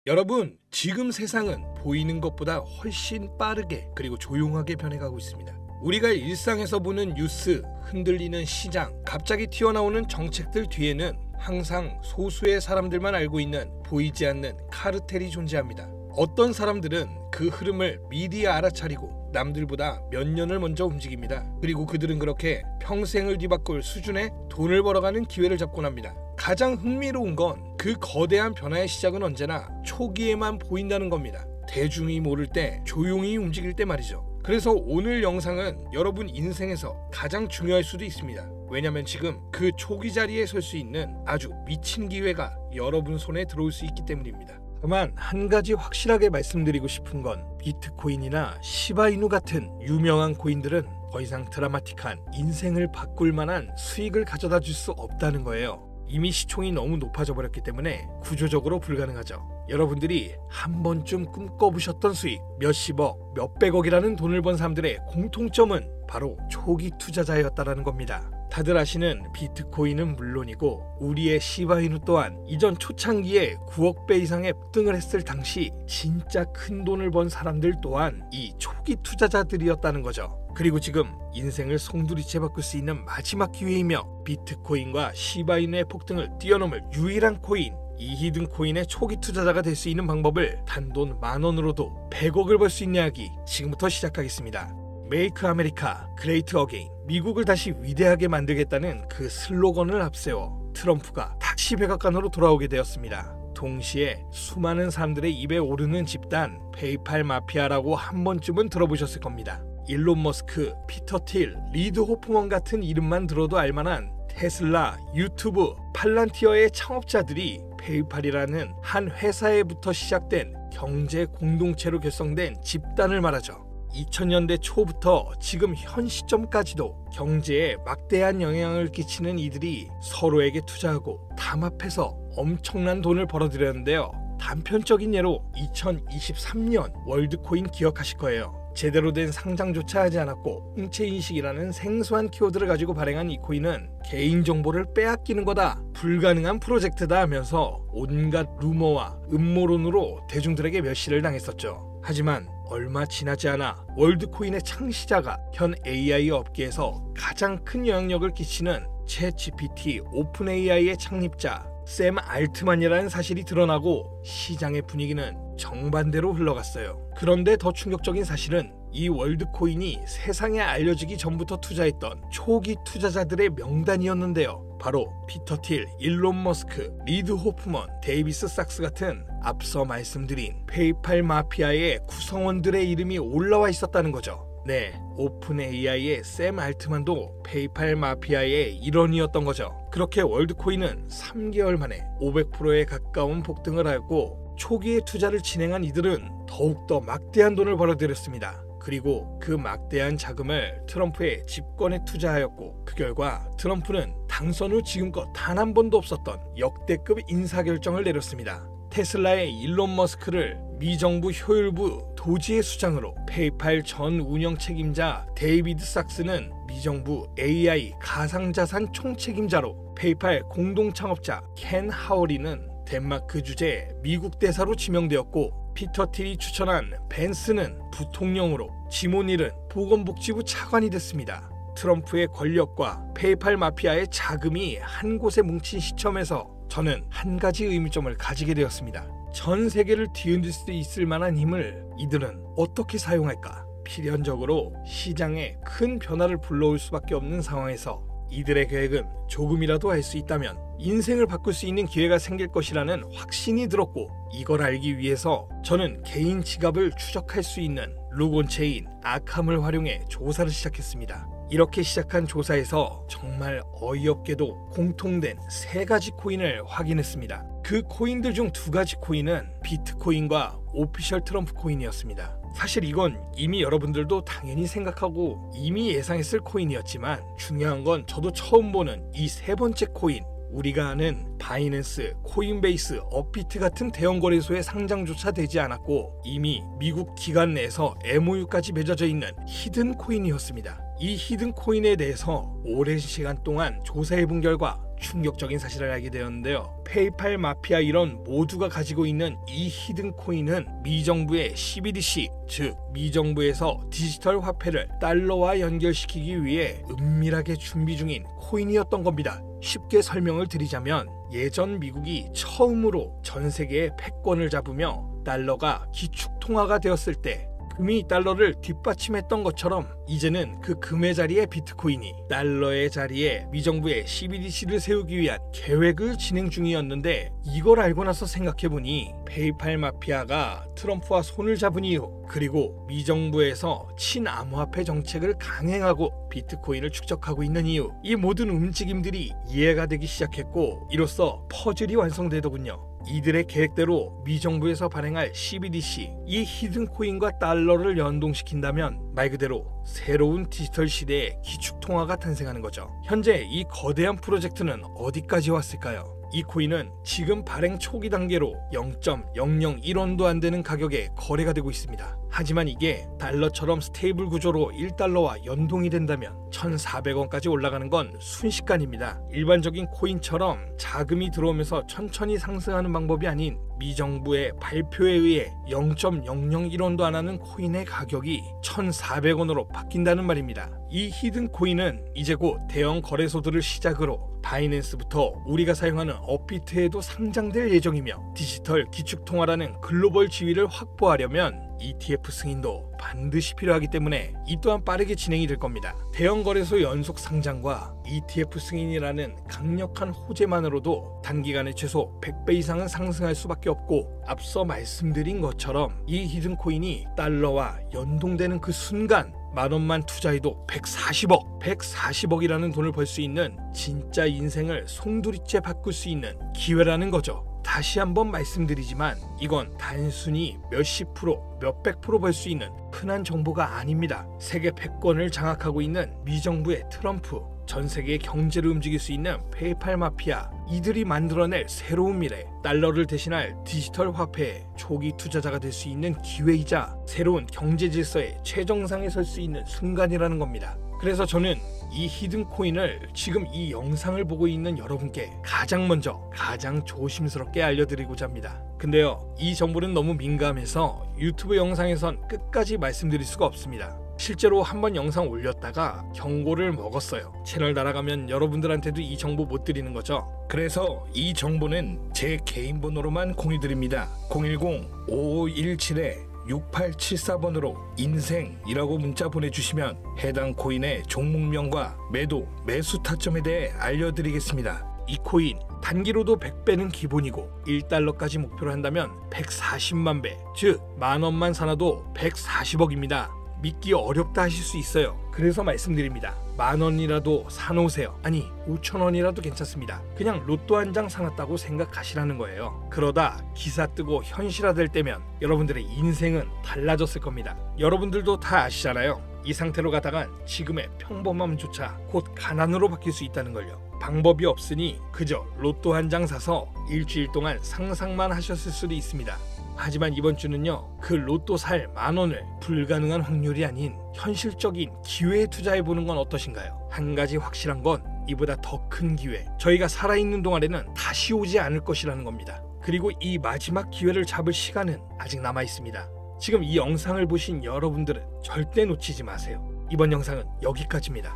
여러분, 지금 세상은 보이는 것보다 훨씬 빠르게 그리고 조용하게 변해가고 있습니다. 우리가 일상에서 보는 뉴스, 흔들리는 시장, 갑자기 튀어나오는 정책들 뒤에는 항상 소수의 사람들만 알고 있는 보이지 않는 카르텔이 존재합니다. 어떤 사람들은 그 흐름을 미리 알아차리고 남들보다 몇 년을 먼저 움직입니다. 그리고 그들은 그렇게 평생을 뒤바꿀 수준의 돈을 벌어가는 기회를 잡곤 합니다. 가장 흥미로운 건 그 거대한 변화의 시작은 언제나 초기에만 보인다는 겁니다. 대중이 모를 때, 조용히 움직일 때 말이죠. 그래서 오늘 영상은 여러분 인생에서 가장 중요할 수도 있습니다. 왜냐면 지금 그 초기 자리에 설 수 있는 아주 미친 기회가 여러분 손에 들어올 수 있기 때문입니다. 다만 한 가지 확실하게 말씀드리고 싶은 건 비트코인이나 시바이누 같은 유명한 코인들은 더 이상 드라마틱한 인생을 바꿀 만한 수익을 가져다 줄 수 없다는 거예요. 이미 시총이 너무 높아져 버렸기 때문에 구조적으로 불가능하죠. 여러분들이 한 번쯤 꿈꿔보셨던 수익, 몇십억, 몇백억이라는 돈을 번 사람들의 공통점은 바로 초기 투자자였다라는 겁니다. 다들 아시는 비트코인은 물론이고 우리의 시바이누 또한 이전 초창기에 9억 배 이상의 폭등을 했을 당시 진짜 큰 돈을 번 사람들 또한 이 초기 투자자들이었다는 거죠. 그리고 지금 인생을 송두리째 바꿀 수 있는 마지막 기회이며 비트코인과 시바이누의 폭등을 뛰어넘을 유일한 코인, 이 히든 코인의 초기 투자자가 될 수 있는 방법을 단돈 10,000원으로도 100억을 벌 수 있는 이야기 지금부터 시작하겠습니다. Make America Great Again, 미국을 다시 위대하게 만들겠다는 그 슬로건을 앞세워 트럼프가 다시 백악관으로 돌아오게 되었습니다. 동시에 수많은 사람들의 입에 오르는 집단 페이팔 마피아라고 한 번쯤은 들어보셨을 겁니다. 일론 머스크, 피터 틸, 리드 호프먼 같은 이름만 들어도 알만한 테슬라, 유튜브, 팔란티어의 창업자들이 페이팔이라는 한 회사에부터 시작된 경제 공동체로 결성된 집단을 말하죠. 2000년대 초부터 지금 현 시점까지도 경제에 막대한 영향을 끼치는 이들이 서로에게 투자하고 담합해서 엄청난 돈을 벌어들였는데요. 단편적인 예로 2023년 월드코인 기억하실 거예요. 제대로 된 상장조차 하지 않았고 홍채인식이라는 생소한 키워드를 가지고 발행한 이 코인은 개인정보를 빼앗기는 거다, 불가능한 프로젝트다 하면서 온갖 루머와 음모론으로 대중들에게 멸시를 당했었죠. 하지만 얼마 지나지 않아 월드코인의 창시자가 현 AI 업계에서 가장 큰 영향력을 끼치는 챗GPT 오픈 AI의 창립자 샘 알트만이라는 사실이 드러나고 시장의 분위기는 정반대로 흘러갔어요. 그런데 더 충격적인 사실은 이 월드코인이 세상에 알려지기 전부터 투자했던 초기 투자자들의 명단이었는데요. 바로 피터 틸, 일론 머스크, 리드 호프먼, 데이비스 sak스 같은 앞서 말씀드린 페이팔 마피아의 구성원들의 이름이 올라와 있었다는 거죠. 네, 오픈 AI의 샘 알트만도 페이팔 마피아의 일원이었던 거죠. 그렇게 월드코인은 3개월 만에 500%에 가까운 폭등을 하였고 초기에 투자를 진행한 이들은 더욱더 막대한 돈을 벌어들였습니다. 그리고 그 막대한 자금을 트럼프의 집권에 투자하였고 그 결과 트럼프는 당선 후 지금껏 단 한 번도 없었던 역대급 인사결정을 내렸습니다. 테슬라의 일론 머스크를 미정부 효율부 도지의 수장으로, 페이팔 전 운영 책임자 데이비드 sak스는 미정부 AI 가상자산 총책임자로, 페이팔 공동창업자 켄 하워리는 덴마크 주재 미국 대사로 지명되었고 피터 틸이 추천한 벤스는 부통령으로, 지모닐은 보건복지부 차관이 됐습니다. 트럼프의 권력과 페이팔 마피아의 자금이 한 곳에 뭉친 시점에서 저는 한 가지 의미점을 가지게 되었습니다. 전 세계를 뒤흔들 수 있을 만한 힘을 이들은 어떻게 사용할까? 필연적으로 시장에 큰 변화를 불러올 수밖에 없는 상황에서 이들의 계획은 조금이라도 알 수 있다면 인생을 바꿀 수 있는 기회가 생길 것이라는 확신이 들었고, 이걸 알기 위해서 저는 개인 지갑을 추적할 수 있는 록온체인 아캄을 활용해 조사를 시작했습니다. 이렇게 시작한 조사에서 정말 어이없게도 공통된 3가지 코인을 확인했습니다. 그 코인들 중 2가지 코인은 비트코인과 오피셜 트럼프 코인이었습니다. 사실 이건 이미 여러분들도 당연히 생각하고 이미 예상했을 코인이었지만 중요한 건 저도 처음 보는 이 3번째 코인, 우리가 아는 바이낸스, 코인베이스, 업비트 같은 대형 거래소의 상장조차 되지 않았고 이미 미국 기관 내에서 MOU까지 맺어져 있는 히든 코인이었습니다. 이 히든 코인에 대해서 오랜 시간 동안 조사해본 결과 충격적인 사실을 알게 되었는데요. 페이팔 마피아 이런 모두가 가지고 있는 이 히든 코인은 미정부의 CBDC, 즉 미정부에서 디지털 화폐를 달러와 연결시키기 위해 은밀하게 준비 중인 코인이었던 겁니다. 쉽게 설명을 드리자면 예전 미국이 처음으로 전 세계의 패권을 잡으며 달러가 기축통화가 되었을 때 금이 달러를 뒷받침했던 것처럼 이제는 그 금의 자리에 비트코인이, 달러의 자리에 미정부의 CBDC를 세우기 위한 계획을 진행 중이었는데, 이걸 알고 나서 생각해보니 페이팔 마피아가 트럼프와 손을 잡은 이유, 그리고 미정부에서 친암호화폐 정책을 강행하고 비트코인을 축적하고 있는 이유, 이 모든 움직임들이 이해가 되기 시작했고 이로써 퍼즐이 완성되더군요. 이들의 계획대로 미정부에서 발행할 CBDC, 이 히든 코인과 달러를 연동시킨다면 말 그대로 새로운 디지털 시대의 기축통화가 탄생하는 거죠. 현재 이 거대한 프로젝트는 어디까지 왔을까요? 이 코인은 지금 발행 초기 단계로 0.001원도 안 되는 가격에 거래가 되고 있습니다. 하지만 이게 달러처럼 스테이블 구조로 1달러와 연동이 된다면 1,400원까지 올라가는 건 순식간입니다. 일반적인 코인처럼 자금이 들어오면서 천천히 상승하는 방법이 아닌 미정부의 발표에 의해 0.001원도 안 하는 코인의 가격이 1,400원으로 바뀐다는 말입니다. 이 히든 코인은 이제 곧 대형 거래소들을 시작으로 바이낸스부터 우리가 사용하는 업비트에도 상장될 예정이며, 디지털 기축통화라는 글로벌 지위를 확보하려면 ETF 승인도 반드시 필요하기 때문에 이 또한 빠르게 진행이 될 겁니다. 대형 거래소 연속 상장과 ETF 승인이라는 강력한 호재만으로도 단기간에 최소 100배 이상은 상승할 수밖에 없고, 앞서 말씀드린 것처럼 이 히든 코인이 달러와 연동되는 그 순간 만원만 투자해도 140억이라는 돈을 벌 수 있는 진짜 인생을 송두리째 바꿀 수 있는 기회라는 거죠. 다시 한번 말씀드리지만 이건 단순히 몇십 프로, 몇백 프로 벌 수 있는 흔한 정보가 아닙니다. 세계 패권을 장악하고 있는 미정부의 트럼프, 전 세계의 경제를 움직일 수 있는 페이팔 마피아, 이들이 만들어낼 새로운 미래, 달러를 대신할 디지털 화폐의 초기 투자자가 될 수 있는 기회이자 새로운 경제 질서의 최정상에 설 수 있는 순간이라는 겁니다. 그래서 저는 이 히든 코인을 지금 이 영상을 보고 있는 여러분께 가장 먼저, 가장 조심스럽게 알려드리고자 합니다. 근데요, 이 정보는 너무 민감해서 유튜브 영상에선 끝까지 말씀드릴 수가 없습니다. 실제로 한번 영상 올렸다가 경고를 먹었어요. 채널 날아가면 여러분들한테도 이 정보 못 드리는 거죠. 그래서 이 정보는 제 개인 번호로만 공유드립니다. 010-5517-6874번으로 인생이라고 문자 보내주시면 해당 코인의 종목명과 매도, 매수 타점에 대해 알려드리겠습니다. 이 코인 단기로도 100배는 기본이고 1달러까지 목표로 한다면 140만 배, 즉 만원만 사놔도 140억입니다. 믿기 어렵다 하실 수 있어요. 그래서 말씀드립니다. 만원이라도 사놓으세요. 아니 5천원이라도 괜찮습니다. 그냥 로또 한 장 사놨다고 생각하시라는 거예요. 그러다 기사 뜨고 현실화될 때면 여러분들의 인생은 달라졌을 겁니다. 여러분들도 다 아시잖아요. 이 상태로 가다간 지금의 평범함조차 곧 가난으로 바뀔 수 있다는 걸요. 방법이 없으니 그저 로또 한 장 사서 일주일 동안 상상만 하셨을 수도 있습니다. 하지만 이번 주는요, 그 로또 살 만원을 불가능한 확률이 아닌 현실적인 기회에 투자해보는 건 어떠신가요? 한 가지 확실한 건 이보다 더 큰 기회, 저희가 살아있는 동안에는 다시 오지 않을 것이라는 겁니다. 그리고 이 마지막 기회를 잡을 시간은 아직 남아있습니다. 지금 이 영상을 보신 여러분들은 절대 놓치지 마세요. 이번 영상은 여기까지입니다.